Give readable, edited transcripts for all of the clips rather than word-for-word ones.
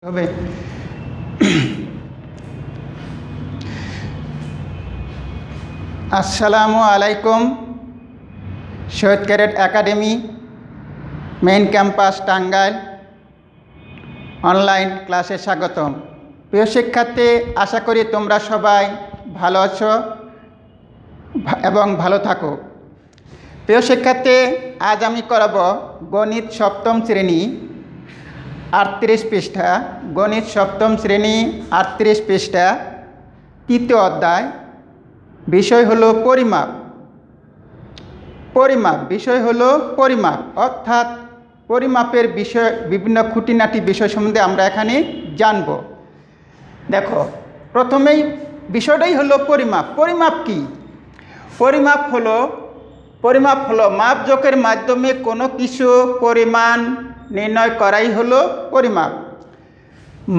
হবে। আসসালামু আলাইকুম। Shaheed cadet academy main campus Tangail online ক্লাসে স্বাগতম। প্রিয় শিক্ষার্থী, আশা করি তোমরা সবাই ভালো আছো এবং ভালো থাকো। প্রিয় শিক্ষার্থী, আজ আমি করাবো গণিত সপ্তম শ্রেণী 38 পৃষ্ঠা, গণিত সপ্তম শ্রেণী 38 পৃষ্ঠা, তৃতীয় অধ্যায়। বিষয় হলো পরিমাপ। বিষয় হলো পরিমাপ, অর্থাৎ পরিমাপের বিষয়, বিভিন্ন খুঁটিনাটি বিষয় সম্বন্ধে আমরা এখানে জানব। দেখো, প্রথমেই বিষয়টাই হলো পরিমাপ। পরিমাপ কি? পরিমাপ হলো মাপজোকের মাধ্যমে কোনো কিছু পরিমাণ নির্ণয় করাই হলো পরিমাপ।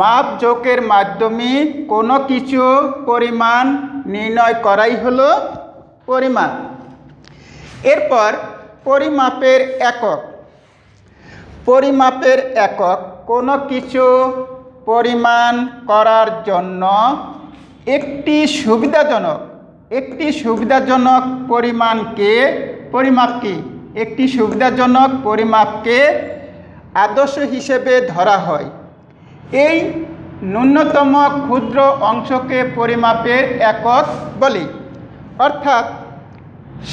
মাপজোকের মাধ্যমে কোনো কিছু পরিমাণ নির্ণয় করাই হলো পরিমাপ। এরপর পরিমাপের একক। কোনো কিছু পরিমাণ করার জন্য একটি সুবিধাজনক পরিমাপকে আদর্শ হিসেবে ধরা হয়। এই ন্যূনতম ক্ষুদ্র অংশকে পরিমাপের একক বলে। অর্থাৎ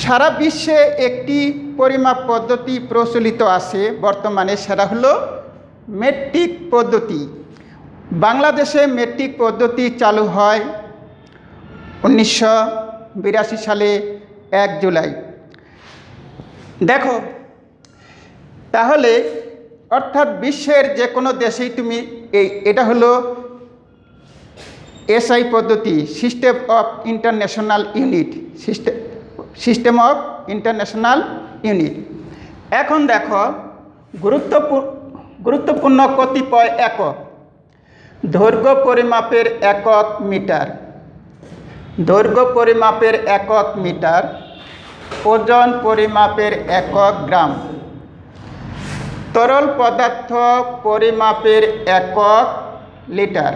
সারা বিশ্বে একটি পরিমাপ পদ্ধতি প্রচলিত আছে বর্তমানে, সেটা হলো মেট্রিক পদ্ধতি। বাংলাদেশে মেট্রিক পদ্ধতি চালু হয় 1982 সালে 1 জুলাই। দেখো তাহলে, অর্থাৎ বিশ্বের যে কোনো দেশেই তুমি এটা হলো এসআই পদ্ধতি, সিস্টেম অফ ইন্টারন্যাশনাল ইউনিট। এখন দেখো গুরুত্বপূর্ণ কতিপয় একক। দৈর্ঘ্য পরিমাপের একক মিটার। ওজন পরিমাপের একক গ্রাম। তরল পদার্থ পরিমাপের একক লিটার।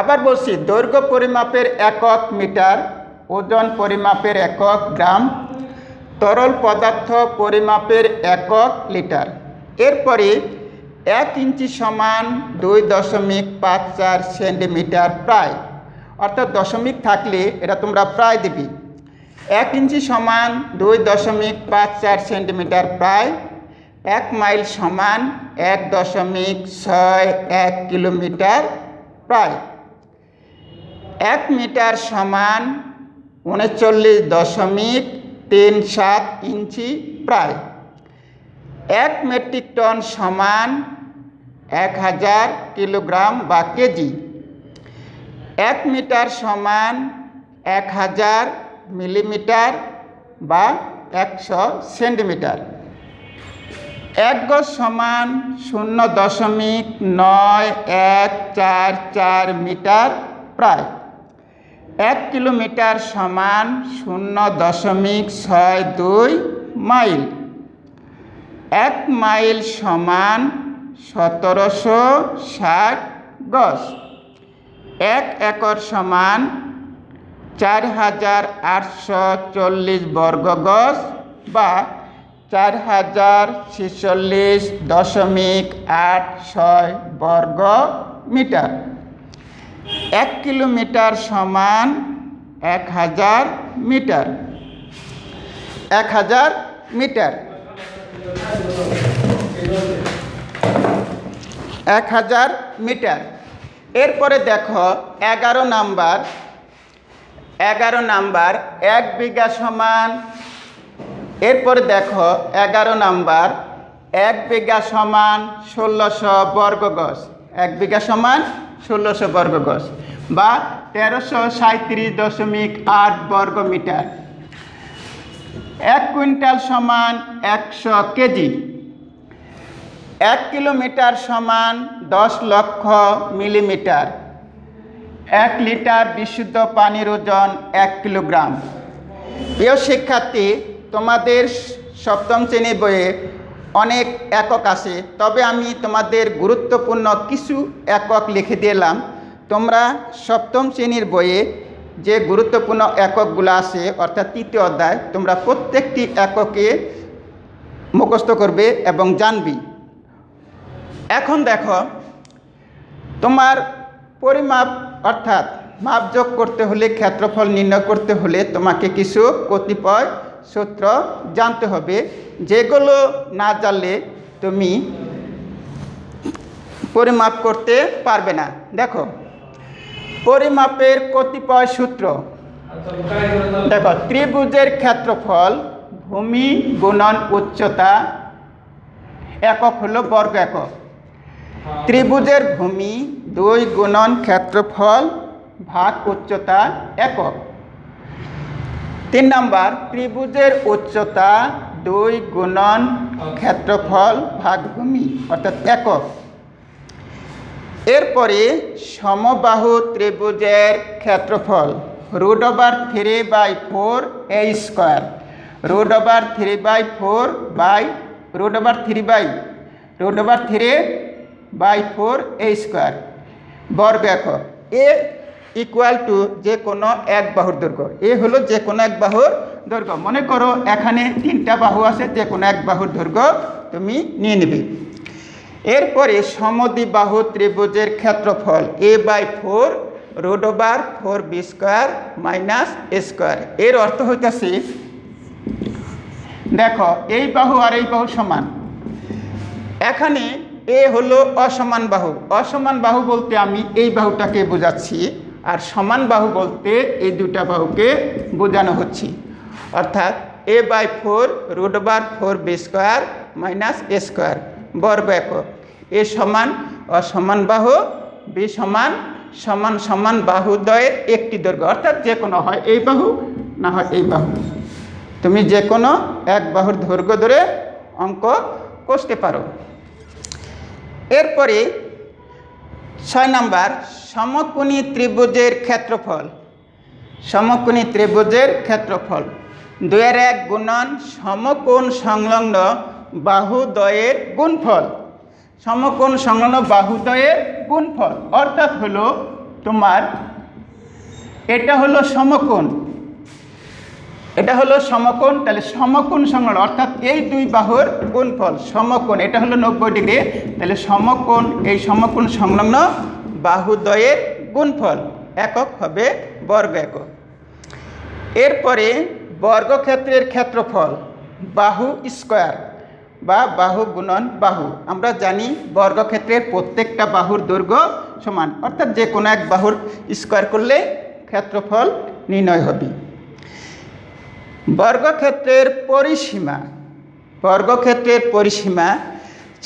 আবার বলছি, দৈর্ঘ্য পরিমাপের একক মিটার, ওজন পরিমাপের একক গ্রাম, তরল পদার্থ পরিমাপের একক লিটার। এরপরে 1 ইঞ্চি সমান 2.54 সেন্টিমিটার প্রায়। অর্থাৎ দশমিক থাকলে এটা তোমরা প্রায় দেবে। 1 ইঞ্চি সমান 2.54 সেন্টিমিটার প্রায়। 1 মাইল সমান 1.61 কিলোমিটার প্রায়। 1 মিটার সমান 39.37 ইঞ্চি প্রায়। 1 মেট্রিক টন সমান 1000 কিলোগ্রাম বা কেজি। 1 মিটার সমান 1000 মিলিমিটার বা 100 সেন্টিমিটার। 1 গজ সমান 0.9144 মিটার প্রায়। 1 কিলোমিটার সমান 0.62 মাইল। 1 মাইল সমান 1760 গজ। 1 একর সমান 4840 বর্গ গজ বা 4046.86 বর্গ মিটার। 1 কিলোমিটার সমান 1000 মিটার। 1000 মিটার। 1000 মিটার। এরপরে দেখো 11 নাম্বার। 1 বিঘা সমান। এরপরে দেখো 11 নাম্বার, 1 বিঘা সমান 1600 বর্গ গজ। 1 বিঘা সমান 1600 বর্গ গজ বা 1337.8 বর্গ মিটার। 1 কুইন্টাল সমান 100 কেজি। 1 কিলোমিটার সমান 10 লক্ষ মিলিমিটার। 1 লিটার বিশুদ্ধ পানির ওজন 1 কিলোগ্রাম। প্রিয় শিক্ষার্থী, তোমাদের সপ্তম শ্রেণী বইয়ে অনেক একক আছে, তবে আমি তোমাদের গুরুত্বপূর্ণ কিছু একক লিখে দিলাম। তোমরা সপ্তম শ্রেণীর বইয়ে যে গুরুত্বপূর্ণ এককগুলো আছে অর্থাৎ তৃতীয় অধ্যায়, তোমরা প্রত্যেকটি এককে মুখস্থ করবে এবং জানবি। এখন দেখো, তোমার পরিমাপ অর্থাৎ মাপযোগ করতে হলে, ক্ষেত্রফল নির্ণয় করতে হলে তোমাকে কিছু কতিপয় সূত্র জানতে হবে, যেগুলো না জানলে তুমি পরিমাপ করতে পারবে না। দেখো, পরিমাপের কতিপয় সূত্র। দেখো, ত্রিভুজের ক্ষেত্রফল ভূমি গুণন উচ্চতা একক হলো বর্গ একক। ত্রিভুজের ভূমি 2 গুণন ক্ষেত্রফল ভাগ উচ্চতা একক। 3 নম্বর, ত্রিভুজের উচ্চতা 2 গুণন ক্ষেত্রফল ভাগ ভূমি অর্থাৎ একক। এরপরে সমবাহু ত্রিভুজের ক্ষেত্রফল √3/4 a স্কোয়ার, √3/4 a স্কোয়ার বর্গ একক। এ ইকুয়াল টু যে কোনো এক বাহুর দৈর্ঘ্য। এ হলো যে কোনো এক বাহুর দৈর্ঘ্য। মনে করো এখানে 3টা বাহু আছে, যে কোনো এক বাহুর দৈর্ঘ্য তুমি নিয়ে নেবে। এরপরে সমদ্বিবাহু ত্রিভুজের ক্ষেত্রফল a/4 √4b² - a স্কোয়ার। এর অর্থ হইতেছে, দেখো এই বাহু আর এই বাহু সমান। এখানে এ হলো অসমান বাহু। অসমান বাহু বলতে আমি এই বাহুটাকে বোঝাচ্ছি, আর সমান বাহু বলতে এই দুটা বাহুকে বোঝানো হচ্ছে। অর্থাৎ a/4 √4b² - a স্কোয়ার বর্গ একক। এ সমান অসমান বাহু, বি সমান সমান সমান বাহুদ্বয়ের একটি দৈর্ঘ্য। অর্থাৎ যে কোনো হয় এই বাহু, না হয় এই বাহু। তুমি যে কোনো এক বাহুর দৈর্ঘ্য ধরে অঙ্ক কষতে পারো। এরপরে 6 নম্বর, সমকোণী ত্রিভুজের ক্ষেত্রফল। সমকোণী ত্রিভুজের ক্ষেত্রফল 2/1 গুণন সমকোণ সংলগ্ন বাহুদ্বয়ের গুণফল। সমকোণ সংলগ্ন বাহুদ্বয়ের গুণফল অর্থাৎ হলো তোমার এটা হলো সমকোণ, এটা হলো সমকোণ। তাহলে সমকোণ সংলগ্ন অর্থাৎ এই দুই বাহুর গুণফল সমকোণ, এটা হলো 90 ডিগ্রি। তাহলে সমকোণ, এই সমকোণ সংলগ্ন বাহুদ্বয়ের গুণফল একক হবে বর্গ একক। এরপরে বর্গক্ষেত্রের ক্ষেত্রফল বাহু স্কোয়ার বা বাহু গুণন বাহু। আমরা জানি বর্গক্ষেত্রের প্রত্যেকটা বাহুর দৈর্ঘ্য সমান, অর্থাৎ যে কোনো এক বাহুর স্কোয়ার করলে ক্ষেত্রফল নির্ণয় হবে। বর্গক্ষেত্রের পরিসীমা, বর্গক্ষেত্রের পরিসীমা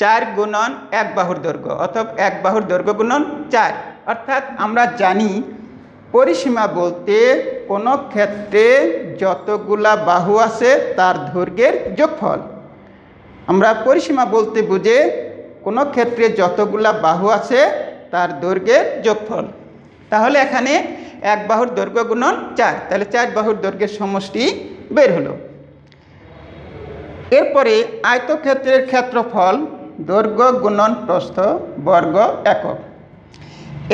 4 গুণন এক বাহুর দৈর্ঘ্য, অথবা এক বাহুর দৈর্ঘ্য গুণন 4। অর্থাৎ আমরা জানি পরিসীমা বলতে কোনো ক্ষেত্রে যতগুলা বাহু আছে তার দৈর্ঘ্যের যোগফল। আমরা পরিসীমা বলতে বুঝে কোনো ক্ষেত্রে যতগুলা বাহু আছে তার দৈর্ঘ্যের যোগফল। তাহলে এখানে এক বাহুর দৈর্ঘ্য গুণন 4, তাহলে 4 বাহুর দৈর্ঘ্যের সমষ্টি বের হলো। এরপরে আয়তক্ষেত্রের ক্ষেত্রফল দৈর্ঘ্য গুণন প্রস্থ বর্গ একক।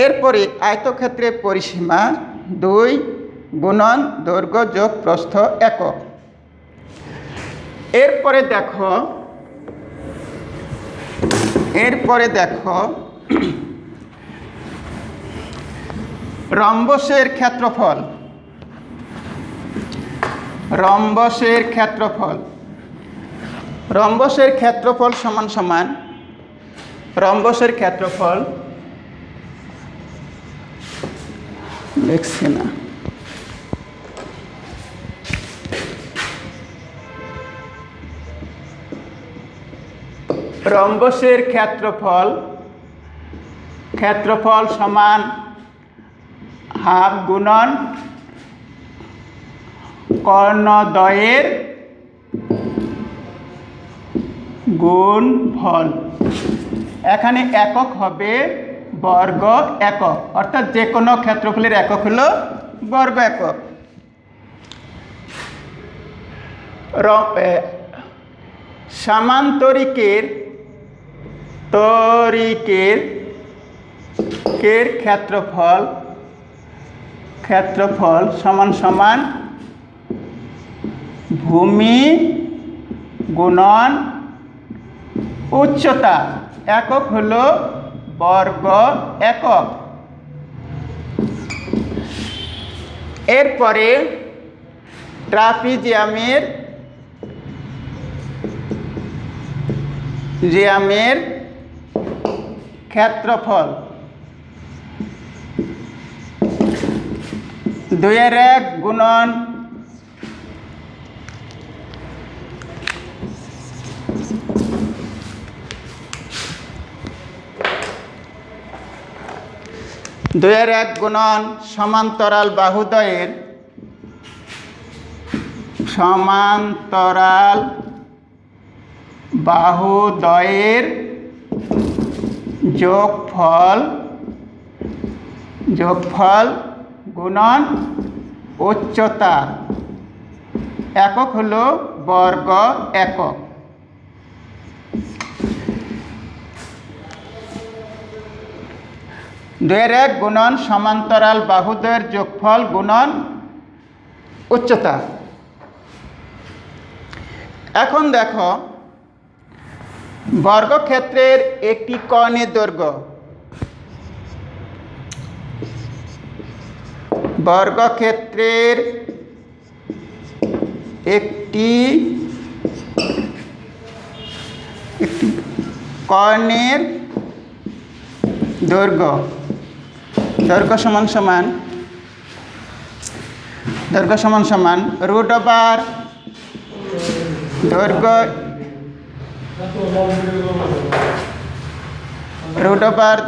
এরপরে আয়তক্ষেত্রের পরিসীমা 2 গুণন দৈর্ঘ্য যোগ প্রস্থ একক। এরপরে দেখো রম্বসের ক্ষেত্রফল। রম্বসের ক্ষেত্রফল, রম্বসের ক্ষেত্রফল সমান সমান রম্বসের ক্ষেত্রফল দেখছি না, রম্বসের ক্ষেত্রফল সমান হাফ গুণন কর্ণদ্বয়ের গুণফল। এখানে একক হবে বর্গ একক, অর্থাৎ যে কোনো ক্ষেত্রফলের একক হলো বর্গ একক। সামান্তরিকের ক্ষেত্রফল সমান সমান ভূমি গুণন উচ্চতা, একক হলো বর্গ একক। এরপরে ট্রাপিজিয়ামের ক্ষেত্রফল 2-1 গুণন 2-1 গুণন সমান্তরাল বাহুদ্বয়ের যোগফল গুণন উচ্চতা, একক হলো বর্গ একক। দুয়ের এক গুণন সমান্তরাল বাহুদ্বয়ের যোগফল গুণন উচ্চতা। এখন দেখো, বর্গক্ষেত্রের একটি কর্ণের দৈর্ঘ্য, বর্গক্ষেত্রের একটি কর্ণের দৈর্ঘ্য সমান সমান √, দৈর্ঘ্য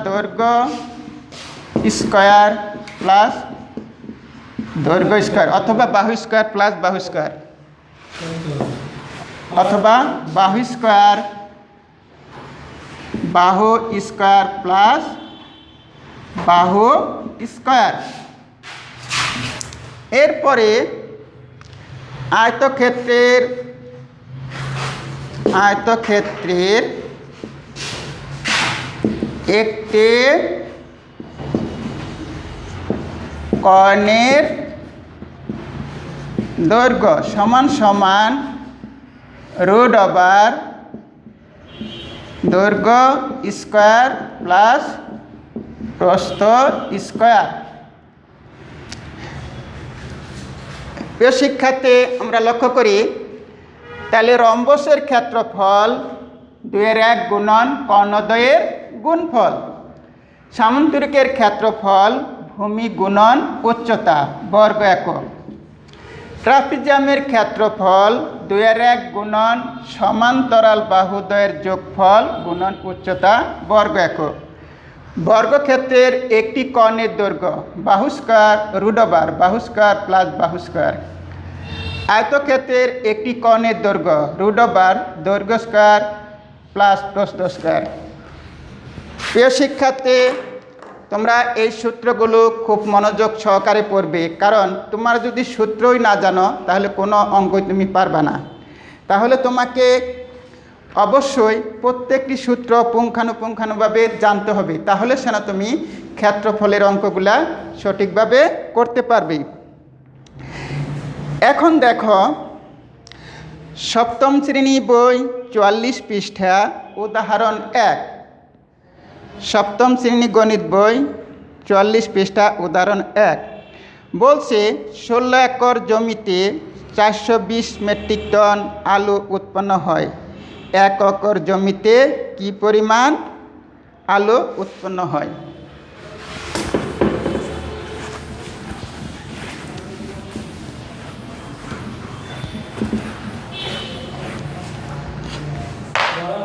দৈর্ঘ্য স্কয়ার প্লাস দৈর্ঘ্য স্কয়ার, অথবা বাহু স্কয়ার প্লাস বাহু স্কয়ার, অথবা বাহু স্কয়ার প্লাস বাহু স্কয়ার। এরপরে আয়তক্ষেত্রের একটি কর্ণের দৈর্ঘ্য সমান সমান √, দৈর্ঘ্য স্কয়ার প্লাস প্রস্থ স্কয়ার। প্রিয় শিক্ষার্থী, আমরা লক্ষ্য করি তাহলে রম্বসের ক্ষেত্রফল 2-1 গুণন কর্ণদ্বয়ের গুণফল, সামান্তরিকের ক্ষেত্রফল ভূমি গুণন উচ্চতা বর্গ একক, ট্রাপিজিয়ামের ক্ষেত্রফল 2-1 গুণন সমান্তরাল বাহুদ্বয়ের যোগফল গুণন উচ্চতা বর্গ একক। বর্গক্ষেত্রের একটি কর্ণের দৈর্ঘ্য বাহু স্কয়ার √, বাহু স্কয়ার প্লাস বাহু স্কয়ার। আয়তক্ষেত্রের একটি কর্ণের দৈর্ঘ্য √, দৈর্ঘ্য স্কয়ার প্লাস প্রস্থ স্কয়ার। প্রিয় শিক্ষার্থী, তোমরা এই সূত্রগুলো খুব মনোযোগ সহকারে পড়বে, কারণ তোমার যদি সূত্রই না জানো তাহলে কোনো অঙ্কই তুমি পারবে না। তাহলে তোমাকে অবশ্যই প্রত্যেকটি সূত্র পুঙ্খানুপুঙ্খানুভাবে জানতে হবে, তাহলে সেটা তুমি ক্ষেত্রফলের অঙ্কগুলা সঠিকভাবে করতে পারবে। এখন দেখো, সপ্তম শ্রেণী বই 44 পৃষ্ঠা উদাহরণ 1, সপ্তম শ্রেণী গণিত বই 44 পৃষ্ঠা উদাহরণ 1 বলছে 16 একর জমিতে 420 মেট্রিক টন আলু উৎপন্ন হয়। 1 একর জমিতে কি পরিমাণ আলু উৎপন্ন হয়?